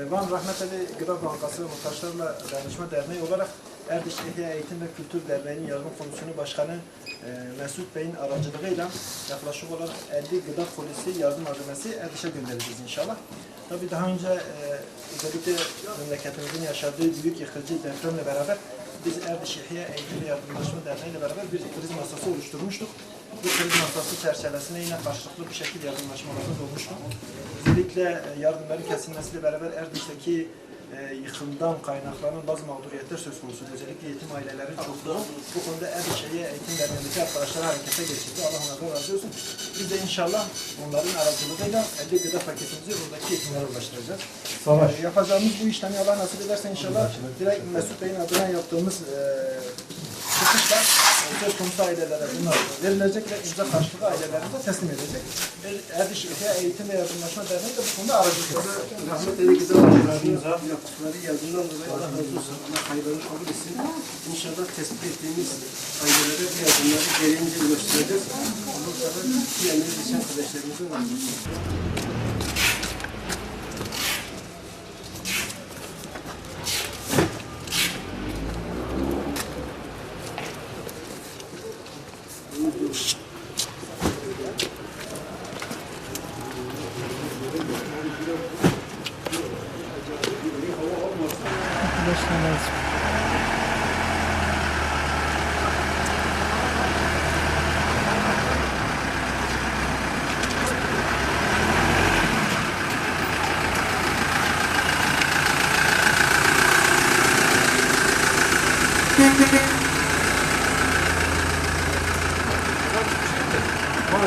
Van Rahmet Ali Gıda Bankası ve Muhtaçlarla Dayanışma Derneği olarak Erdiş İhya Eğitim ve Kültür Derneği'nin yardım komisyonu başkanı Mesut Bey'in aracılığıyla yaklaşık olarak 50 gıda polisi yardım malzemesi Erdiş'e göndereceğiz inşallah. Tabii daha önce özellikle memleketimizin yaşadığı büyük yıkıcı depremle beraber biz Erdiş İhya Eğitim ve Yardımlaşma Derneği ile beraber bir kriz masası oluşturmuştuk. Bu kriz masası çerçevesinde yine karşılıklı bir şekilde yardımlaşmalarımız olmuştu. Özellikle yardımların kesilmesiyle beraber Erdiş'teki yıkımdan kaynaklanan bazı mağduriyetler söz konusu. Özellikle yetim ailelerin çokluğu. Bu konuda Erdiş İhya Eğitim Derneği'ndeki arkadaşlar harekete geçirdi. Allah onlardan razı olsun. Biz de inşallah onların aracılığıyla 50 gıda paketimizi buradaki yetimlere ulaştıracağız. Yapacağımız bu işlemi Allah nasip ederse inşallah direkt Mesut Bey'in adına yaptığımız çıkışla söz konusu ailelere bunlar verilecek ve imza karşılığı ailelerine teslim edecek. Erdiş İhya Eğitim ve Yardımlaşma Derneği de bu konuda aracılık yapıyor. Rahmet Ali Gıda Bankası'nda yaptıkları yardımdan dolayı Allah razı olsun. Allah hayırlarını kabul etsin. İnşallah tespit ettiğimiz ailelere bu yardımları gereğince ulaştıracağız. Olursa da diğerleri geçen kardeşlerimizin razı olsun. Arkadaşlar lazım.